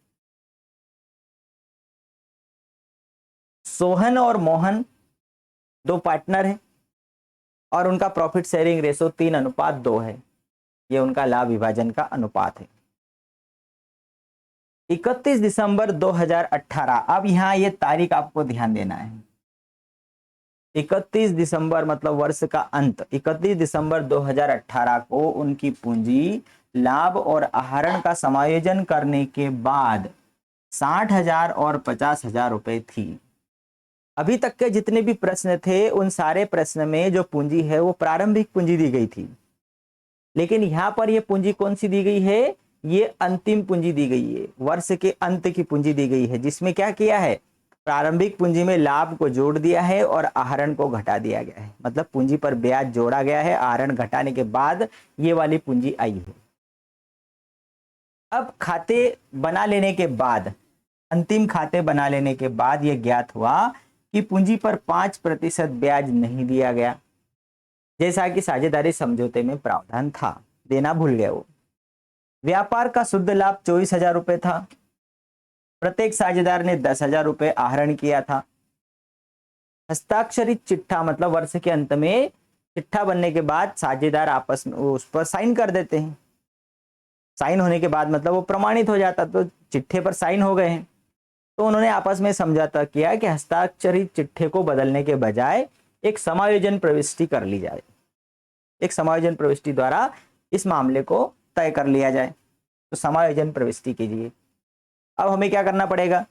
सोहन और मोहन दो पार्टनर हैं और उनका प्रॉफिट शेयरिंग रेशो 3:2 है। ये उनका लाभ विभाजन का अनुपात है। 31 दिसंबर 2018, अब यहाँ ये तारीख आपको ध्यान देना है। 31 दिसंबर मतलब वर्ष का अंत, 31 दिसंबर 2018 को उनकी पूंजी लाभ और आहरण का समायोजन करने के बाद 60,000 और 50,000 रुपए थी। अभी तक के जितने भी प्रश्न थे उन सारे प्रश्न में जो पूंजी है वो प्रारंभिक पूंजी दी गई थी, लेकिन यहां पर ये पूंजी कौन सी दी गई है, ये अंतिम पूंजी दी गई है, वर्ष के अंत की पूंजी दी गई है, जिसमें क्या किया है, प्रारंभिक पूंजी में लाभ को जोड़ दिया है और आहरण को घटा दिया गया है। मतलब पूंजी पर ब्याज जोड़ा गया है, आहरण घटाने के बाद ये वाली पूंजी आई है। अब खाते बना लेने के बाद, अंतिम खाते बना लेने के बाद यह ज्ञात हुआ कि पूंजी पर 5% ब्याज नहीं दिया गया, जैसा कि साझेदारी समझौते में प्रावधान था, देना भूल गए वो। व्यापार का शुद्ध लाभ 24,000 रुपए था। प्रत्येक साझेदार ने 10,000 रुपए आहरण किया था। हस्ताक्षरित चिट्ठा मतलब वर्ष के अंत में चिट्ठा बनने के बाद साझेदार आपस में उस पर साइन कर देते हैं। साइन होने के बाद मतलब वो प्रमाणित हो जाता, तो चिट्ठे पर साइन हो गए हैं। तो उन्होंने आपस में समझौता किया कि हस्ताक्षरित चिट्ठे को बदलने के बजाय एक समायोजन प्रविष्टि कर ली जाए, एक समायोजन प्रविष्टि द्वारा इस मामले को तय कर लिया जाए। तो समायोजन प्रविष्टि कीजिए। अब हमें क्या करना पड़ेगा,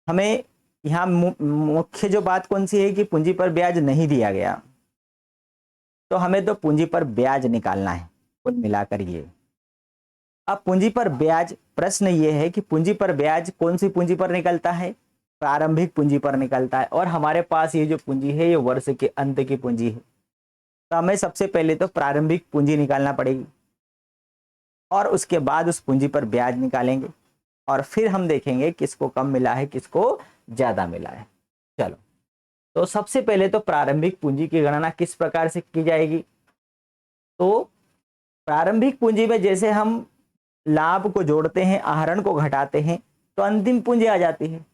हमें यहाँ मुख्य जो बात कौन सी है कि पूंजी पर ब्याज नहीं दिया गया, तो हमें तो पूंजी पर ब्याज निकालना है कुल मिलाकर ये। अब पूंजी पर ब्याज, प्रश्न ये है कि पूंजी पर ब्याज कौन सी पूंजी पर निकलता है, प्रारंभिक पूंजी पर निकलता है, और हमारे पास ये जो पूंजी है ये वर्ष के अंत की पूंजी है। तो हमें सबसे पहले तो प्रारंभिक पूंजी निकालना पड़ेगी और उसके बाद उस पूंजी पर ब्याज निकालेंगे और फिर हम देखेंगे किसको कम मिला है किसको ज्यादा मिला है। चलो, तो सबसे पहले तो प्रारंभिक पूंजी की गणना किस प्रकार से की जाएगी। तो प्रारंभिक पूंजी में जैसे हम लाभ को जोड़ते हैं, आहरण को घटाते हैं, तो अंतिम पूंजी आ जाती है।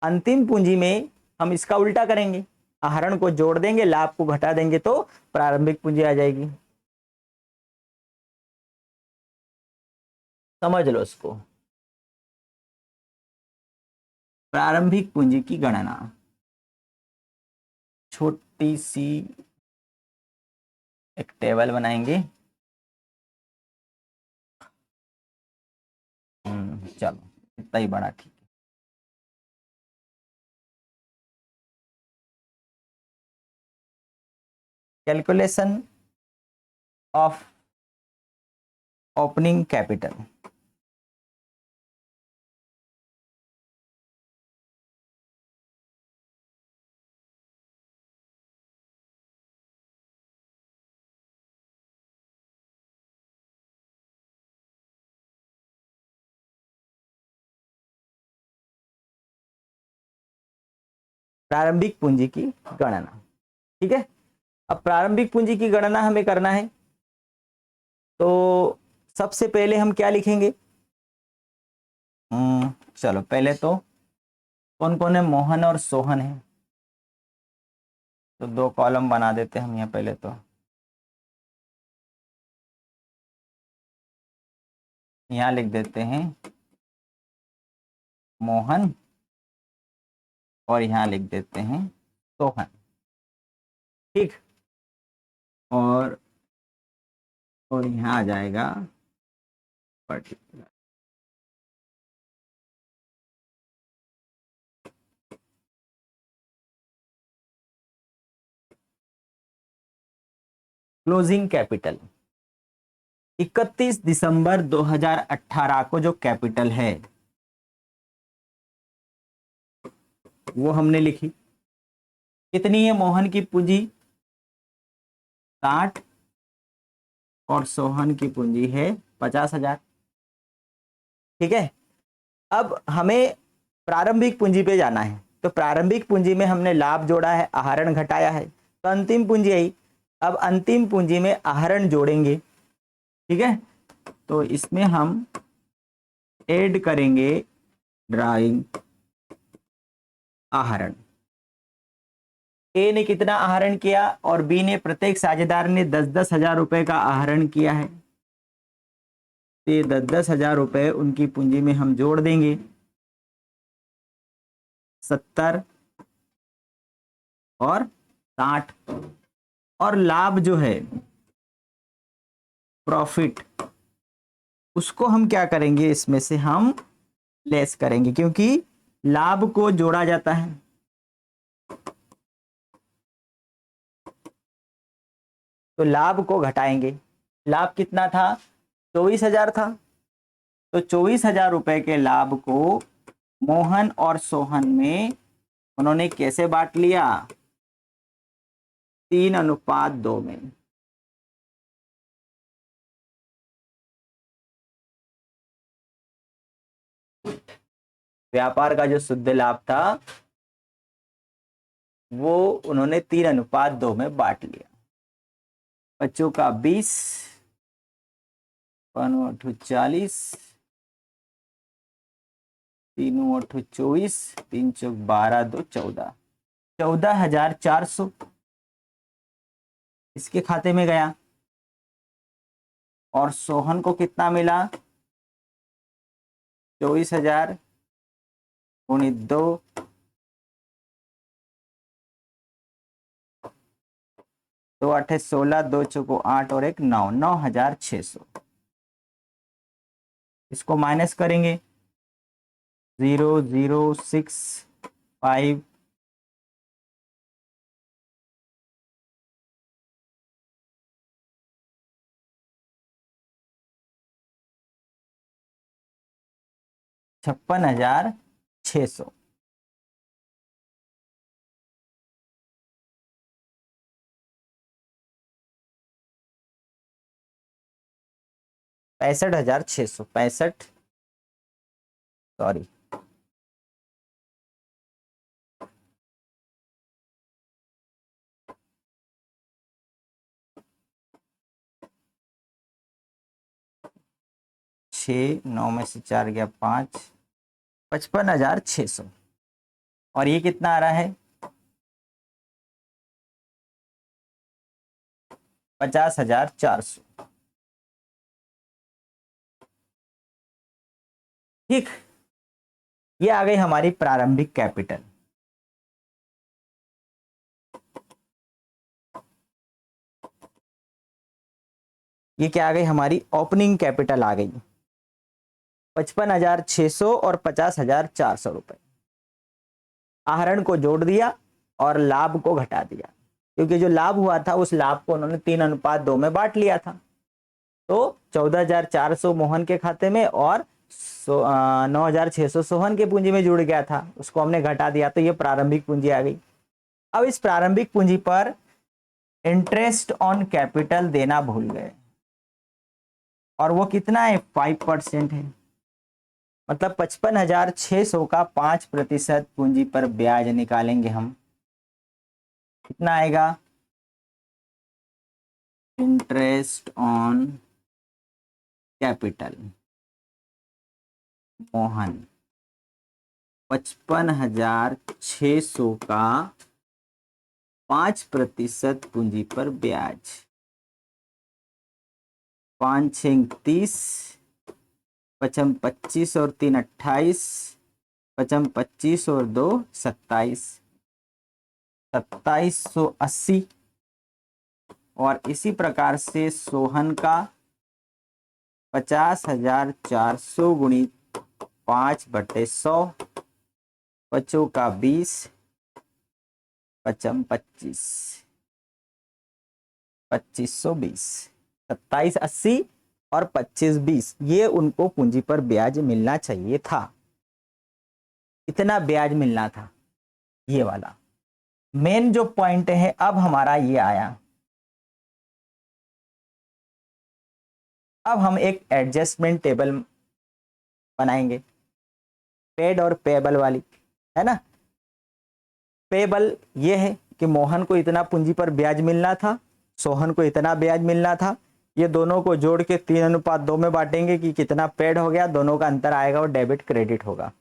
अंतिम पूंजी में हम इसका उल्टा करेंगे, आहरण को जोड़ देंगे, लाभ को घटा देंगे, तो प्रारंभिक पूंजी आ जाएगी। समझ लो इसको, प्रारंभिक पूंजी की गणना। छोटी सी एक टेबल बनाएंगे। चलो, इतना ही बड़ा ठीक है। Calculation of opening capital. प्रारंभिक पूंजी की गणना, ठीक है। अब प्रारंभिक पूंजी की गणना हमें करना है, तो सबसे पहले हम क्या लिखेंगे। चलो पहले तो कौन कौन है, मोहन और सोहन है, तो दो कॉलम बना देते हैं हम यहाँ पहले तो। यहाँ लिख देते हैं मोहन और यहाँ लिख देते हैं सोहन। ठीक, और यहाँ आ जाएगा पर्टिकुलर। क्लोजिंग कैपिटल 31 दिसंबर 2018 को जो कैपिटल है वो हमने लिखी। कितनी है मोहन की पूंजी? 60 और सोहन की पूंजी है 50,000। ठीक है, अब हमें प्रारंभिक पूंजी पे जाना है। तो प्रारंभिक पूंजी में हमने लाभ जोड़ा है, आहरण घटाया है, तो अंतिम पूंजी आई। अब अंतिम पूंजी में आहरण जोड़ेंगे। ठीक है, तो इसमें हम ऐड करेंगे ड्राइंग आहरण। ए ने कितना आहरण किया और बी ने, प्रत्येक साझेदार ने 10,000 रुपए का आहरण किया है। ये 10,000 रुपए उनकी पूंजी में हम जोड़ देंगे। 70 और 60, और लाभ जो है प्रॉफिट, उसको हम क्या करेंगे, इसमें से हम लेस करेंगे, क्योंकि लाभ को जोड़ा जाता है। तो लाभ को घटाएंगे। लाभ कितना था? 24,000 था। तो 24,000 रुपए के लाभ को मोहन और सोहन में उन्होंने कैसे बांट लिया? 3:2 में। व्यापार का जो शुद्ध लाभ था वो उन्होंने 3:2 में बांट लिया। बच्चों का 20, 40, 3 24, 3 चौक 12, 2 14, 14,400 इसके खाते में गया। और सोहन को कितना मिला? 24,000 गुणित 2, 2 8 16, 2 चौको 8 और 1 9, 9,600। इसको माइनस करेंगे। 0 0 6 5 56,600। पैंसठ हजार 600, 65, सॉरी, छः, 9 में से 4 गया 5, 55,600। और ये कितना आ रहा है? 50,400। ठीक, ये आ गई हमारी प्रारंभिक कैपिटल। ये क्या आ गई? हमारी ओपनिंग कैपिटल आ गई, 55,600 और 50,400 रुपए। आहरण को जोड़ दिया और लाभ को घटा दिया, क्योंकि जो लाभ हुआ था उस लाभ को उन्होंने 3:2 में बांट लिया था। तो 14,400 मोहन के खाते में और 9,600 सोहन के पूंजी में जुड़ गया था, उसको हमने घटा दिया, तो ये प्रारंभिक पूंजी आ गई। अब इस प्रारंभिक पूंजी पर इंटरेस्ट ऑन कैपिटल देना भूल गए, और वो कितना है? 5% है। मतलब 55,600 का 5% पूंजी पर ब्याज निकालेंगे हम। कितना आएगा? इंटरेस्ट ऑन कैपिटल मोहन 55,600 का 5% पूंजी पर ब्याज, 5 6 30, 25 और 3 28, पचम 25 और 2 27, 2780। और इसी प्रकार से सोहन का 50,400 गुणित 5/100, पचों का 20, पचम 25, 2520, 2780 और 2520, ये उनको पूंजी पर ब्याज मिलना चाहिए था। इतना ब्याज मिलना था, ये वाला मेन जो पॉइंट है। अब हमारा ये आया, अब हम एक एडजस्टमेंट टेबल बनाएंगे, पेड और पेएबल वाली, है ना। पेएबल ये है कि मोहन को इतना पूंजी पर ब्याज मिलना था, सोहन को इतना ब्याज मिलना था। ये दोनों को जोड़ के 3:2 में बांटेंगे कि कितना पेड हो गया, दोनों का अंतर आएगा और डेबिट क्रेडिट होगा।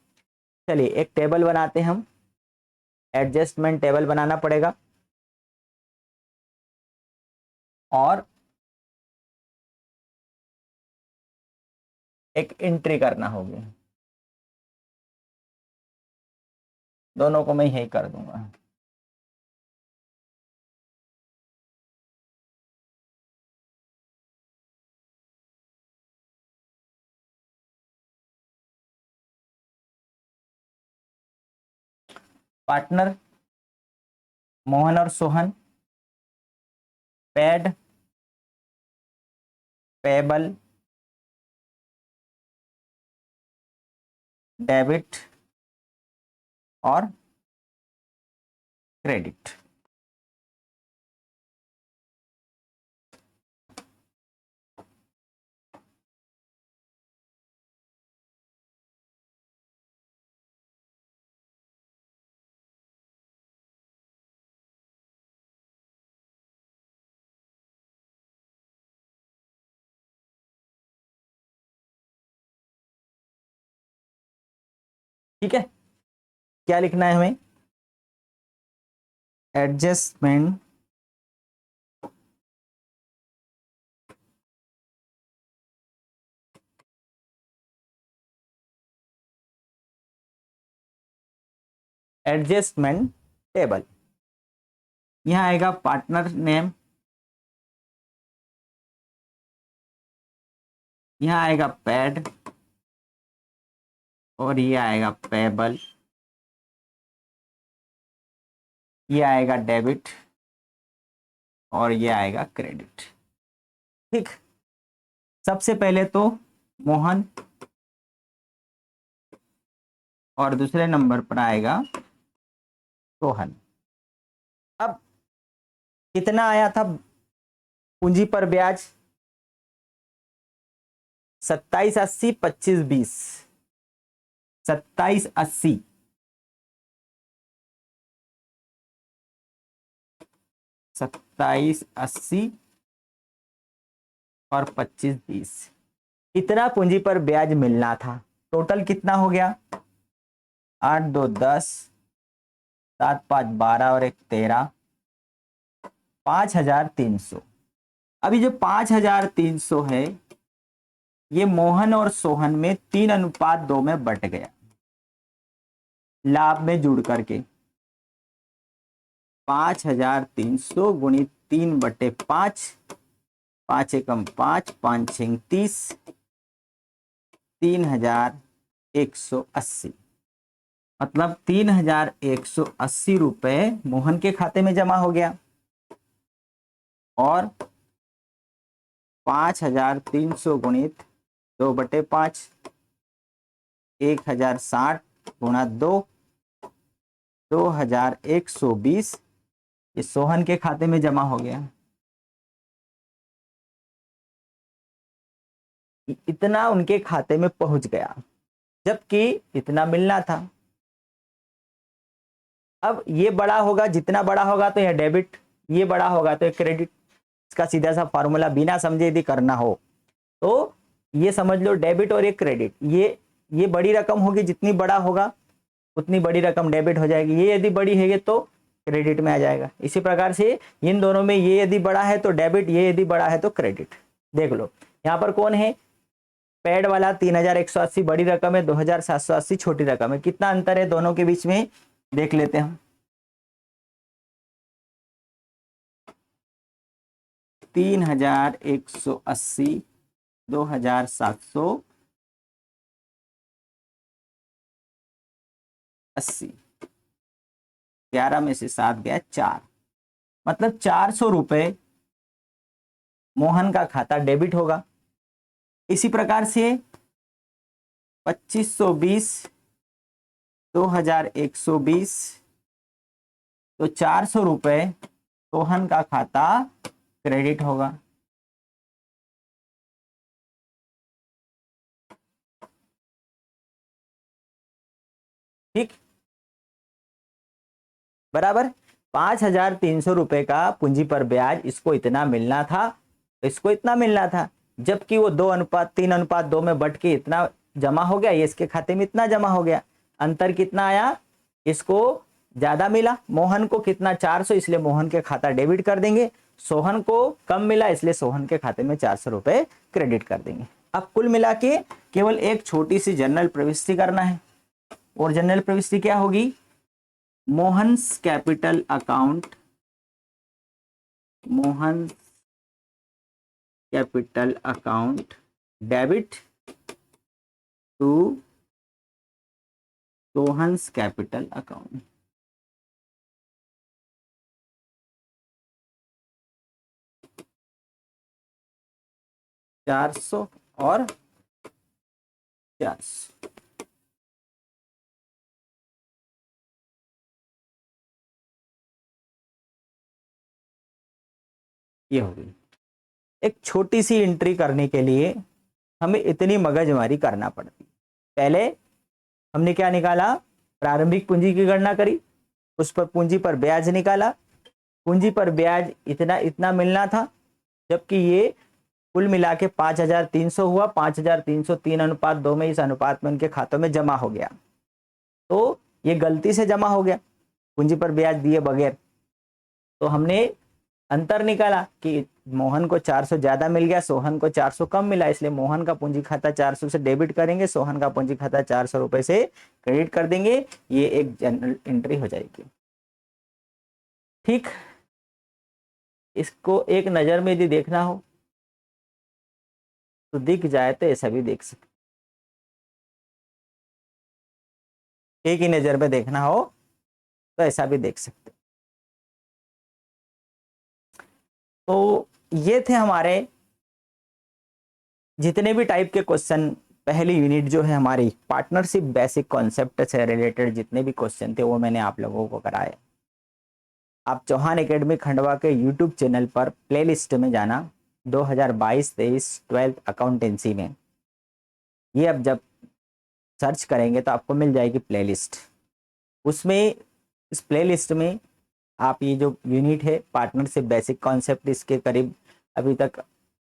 चलिए एक टेबल बनाते हैं हम, एडजस्टमेंट टेबल बनाना पड़ेगा और एक एंट्री करना होगी। दोनों को मैं यही कर दूंगा। पार्टनर मोहन और सोहन, पेड, पेएबल, डेबिट और क्रेडिट। ठीक है, क्या लिखना है हमें, एडजस्टमेंट एडजस्टमेंट टेबल। यहां आएगा पार्टनर नेम, यहां आएगा पेड और ये आएगा पेएबल, ये आएगा डेबिट और ये आएगा क्रेडिट। ठीक, सबसे पहले तो मोहन और दूसरे नंबर पर आएगा सोहन। अब कितना आया था पूंजी पर ब्याज, 2780, 2520, 2780, 2780 और 2520, इतना पूंजी पर ब्याज मिलना था। टोटल कितना हो गया, 8 2 10, 7 5 12 और 1 13, 5300। अभी जो 5300 है ये मोहन और सोहन में 3:2 में बट गया, लाभ में जुड़ करके 5300 गुणित 3/5, 5 एकम 5, 5 6 30, 3180, मतलब 3180 रुपए मोहन के खाते में जमा हो गया और 5300 गुणित 2/5, 1060 गुणा 2, 2120, ये सोहन के खाते में जमा हो गया। इतना उनके खाते में पहुंच गया, जबकि इतना मिलना था। अब ये बड़ा होगा, जितना बड़ा होगा तो यह डेबिट, ये बड़ा होगा तो यह क्रेडिट। इसका सीधा सा फॉर्मूला बिना समझे यदि करना हो तो ये समझ लो, डेबिट और ये क्रेडिट, ये बड़ी रकम होगी, जितनी बड़ा होगा उतनी बड़ी रकम डेबिट हो जाएगी। ये यदि बड़ी है तो क्रेडिट में आ जाएगा। इसी प्रकार से इन दोनों में ये यदि बड़ा है तो डेबिट, ये यदि बड़ा है तो क्रेडिट। देख लो यहाँ पर कौन है, पेड वाला 3180 बड़ी रकम है, 2780 छोटी रकम है। कितना अंतर है दोनों के बीच में देख लेते हैं हम। 3180, 2780, 11 में से 7 गया 4, मतलब 400 रुपए मोहन का खाता डेबिट होगा। इसी प्रकार से 2520, 2120, तो 400 रुपए सोहन का खाता क्रेडिट होगा। ठीक, बराबर। 5300 रुपए का पूंजी पर ब्याज, इसको इतना मिलना था, इसको इतना मिलना था, जबकि वो 2:3:2 में बट के इतना जमा हो गया, ये इसके खाते में इतना जमा हो गया। अंतर कितना आया, इसको ज्यादा मिला। मोहन को कितना 400, इसलिए मोहन के खाता डेबिट कर देंगे। सोहन को कम मिला, इसलिए सोहन के खाते में 400 रुपए क्रेडिट कर देंगे। अब कुल मिला के केवल एक छोटी सी जनरल प्रविष्टि करना है, और जनरल प्रविष्टि क्या होगी, Mohan's capital account, Mohan capital account debit to Sohan's capital account. चार सौ और 400, ये हो गई। एक छोटी सी एंट्री करने के लिए हमें इतनी मगजमारी करना पड़ती। पहले हमने क्या निकाला, प्रारंभिक पूंजी की गणना करी, उस पर पूंजी पर ब्याज निकाला। पूंजी पर ब्याज इतना इतना मिलना था, जबकि ये कुल मिला के 5300 हुआ। 5300 3:2 में, इस अनुपात में उनके खातों में जमा हो गया। तो ये गलती से जमा हो गया पूंजी पर ब्याज दिए बगैर। तो हमने अंतर निकाला कि मोहन को 400 ज्यादा मिल गया, सोहन को 400 कम मिला, इसलिए मोहन का पूंजी खाता 400 से डेबिट करेंगे, सोहन का पूंजी खाता 400 रुपए से क्रेडिट कर देंगे। ये एक जनरल एंट्री हो जाएगी। ठीक, इसको एक नजर में यदि देखना हो तो दिख जाए तो ऐसा भी देख सकते, एक ही नजर में देखना हो तो ऐसा भी देख सकते। तो ये थे हमारे जितने भी टाइप के क्वेश्चन, पहली यूनिट जो है हमारी पार्टनरशिप बेसिक कॉन्सेप्ट से रिलेटेड जितने भी क्वेश्चन थे वो मैंने आप लोगों को कराए। आप चौहान एकेडमी खंडवा के यूट्यूब चैनल पर प्लेलिस्ट में जाना, 2022-23 12th अकाउंटेंसी में, ये अब जब सर्च करेंगे तो आपको मिल जाएगी प्लेलिस्ट। उसमें इस प्लेलिस्ट में आप ये जो यूनिट है पार्टनरशिप बेसिक कॉन्सेप्ट, इसके करीब अभी तक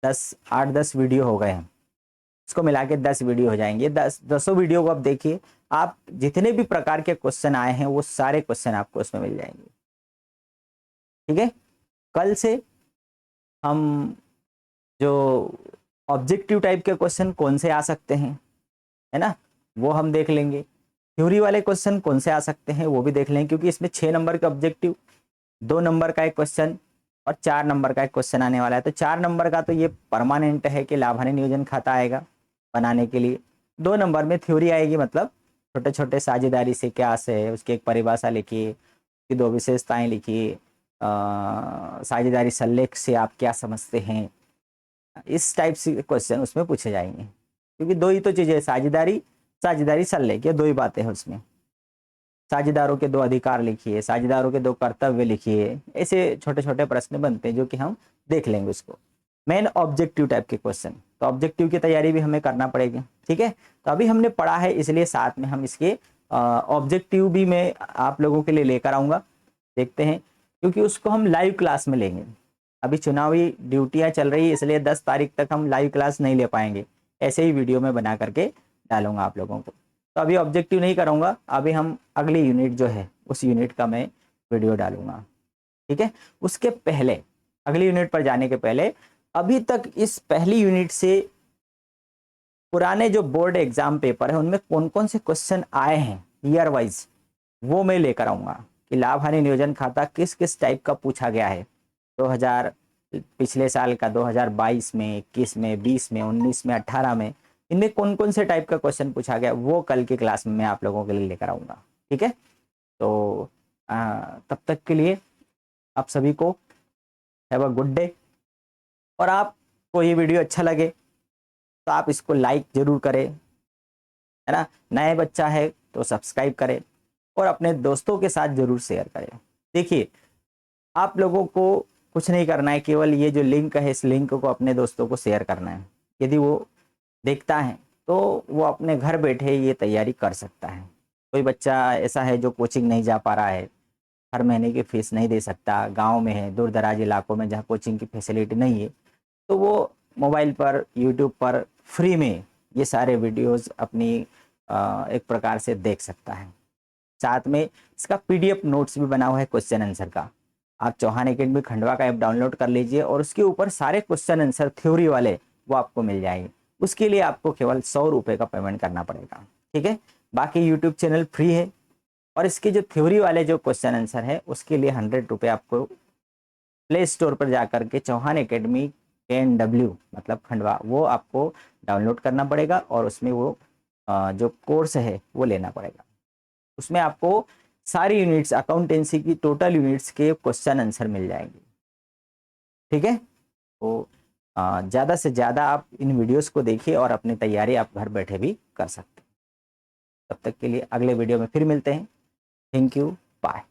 8-10 वीडियो हो गए हैं, इसको मिला के 10 वीडियो हो जाएंगे। 10 वीडियो को आप देखिए, आप जितने भी प्रकार के क्वेश्चन आए हैं वो सारे क्वेश्चन आपको उसमें मिल जाएंगे। ठीक है, कल से हम जो ऑब्जेक्टिव टाइप के क्वेश्चन कौन से आ सकते हैं, है ना, वो हम देख लेंगे। थ्योरी वाले क्वेश्चन कौन से आ सकते हैं वो भी देख लेंगे, क्योंकि इसमें 6 नंबर का ऑब्जेक्टिव, 2 नंबर का एक क्वेश्चन और 4 नंबर का एक क्वेश्चन आने वाला है। तो 4 नंबर का तो ये परमानेंट है कि लाभान्वित नियोजन खाता आएगा बनाने के लिए। 2 नंबर में थ्योरी आएगी, मतलब छोटे छोटे साझेदारी से क्या से, उसकी एक परिभाषा लिखिए, उसकी 2 विशेषताएं लिखिए, साझेदारी सल्लेख से आप क्या समझते हैं, इस टाइप से क्वेश्चन उसमें पूछे जाएंगे। क्योंकि 2 ही तो चीजें, साझेदारी, साझेदारी सल्लेख, ये 2 ही बातें हैं उसमें। साझेदारों के 2 अधिकार लिखिए, साझेदारों के 2 कर्तव्य लिखिए, ऐसे छोटे छोटे प्रश्न बनते हैं जो कि हम देख लेंगे उसको। मेन ऑब्जेक्टिव टाइप के क्वेश्चन, तो ऑब्जेक्टिव की तैयारी भी हमें करना पड़ेगी। ठीक है, तो अभी हमने पढ़ा है, इसलिए साथ में हम इसके ऑब्जेक्टिव भी मैं आप लोगों के लिए लेकर आऊंगा, देखते हैं, क्योंकि उसको हम लाइव क्लास में लेंगे। अभी चुनावी ड्यूटियां चल रही है, इसलिए 10 तारीख तक हम लाइव क्लास नहीं ले पाएंगे, ऐसे ही वीडियो में बना करके डालूंगा आप लोगों को। तो अभी ऑब्जेक्टिव नहीं करूंगा, अभी हम अगली यूनिट जो है उस यूनिट का मैं वीडियो डालूंगा। ठीक है, उसके पहले, अगली यूनिट पर जाने के पहले, अभी तक इस पहली यूनिट से पुराने जो बोर्ड एग्जाम पेपर है उनमें कौन कौन से क्वेश्चन आए हैं ईयर वाइज, वो मैं लेकर आऊँगा कि लाभ हानि नियोजन खाता किस किस टाइप का पूछा गया है 2000 पिछले साल का 2022 में, 21 में, 20 में, 19 में, 18 में, इनमें कौन कौन से टाइप का क्वेश्चन पूछा गया वो कल की क्लास में मैं आप लोगों के लिए लेकर आऊँगा। ठीक है, तो तब तक के लिए आप सभी को हैव अ गुड डे। और आपको ये वीडियो अच्छा लगे तो आप इसको लाइक जरूर करें, है ना। नए बच्चा है तो सब्सक्राइब करें और अपने दोस्तों के साथ जरूर शेयर करें। देखिए, आप लोगों को कुछ नहीं करना है, केवल ये जो लिंक है इस लिंक को अपने दोस्तों को शेयर करना है। यदि वो देखता है तो वो अपने घर बैठे ये तैयारी कर सकता है। कोई बच्चा ऐसा है जो कोचिंग नहीं जा पा रहा है, हर महीने की फीस नहीं दे सकता, गांव में है, दूर दराज इलाकों में जहाँ कोचिंग की फैसिलिटी नहीं है, तो वो मोबाइल पर यूट्यूब पर फ्री में ये सारे वीडियोस अपनी एक प्रकार से देख सकता है। साथ में इसका पीडीएफ नोट्स भी बना हुआ है क्वेश्चन आंसर का। आप चौहान एकेडमी खंडवा का ऐप डाउनलोड कर लीजिए और उसके ऊपर सारे क्वेश्चन आंसर थ्योरी वाले वो आपको मिल जाएंगे। उसके लिए आपको केवल 100 रुपये का पेमेंट करना पड़ेगा। ठीक है, बाकी यूट्यूब चैनल फ्री है और इसके जो थ्योरी वाले जो क्वेश्चन आंसर है उसके लिए 100 रुपये आपको प्ले स्टोर पर जाकर के चौहान एकेडमी KNW मतलब खंडवा वो आपको डाउनलोड करना पड़ेगा और उसमें वो जो कोर्स है वो लेना पड़ेगा। उसमें आपको सारी यूनिट्स अकाउंटेंसी की टोटल यूनिट्स के क्वेश्चन आंसर मिल जाएंगे। ठीक है, तो ज़्यादा से ज़्यादा आप इन वीडियोस को देखिए और अपनी तैयारी आप घर बैठे भी कर सकते हैं। तब तक के लिए अगले वीडियो में फिर मिलते हैं। Thank you, bye.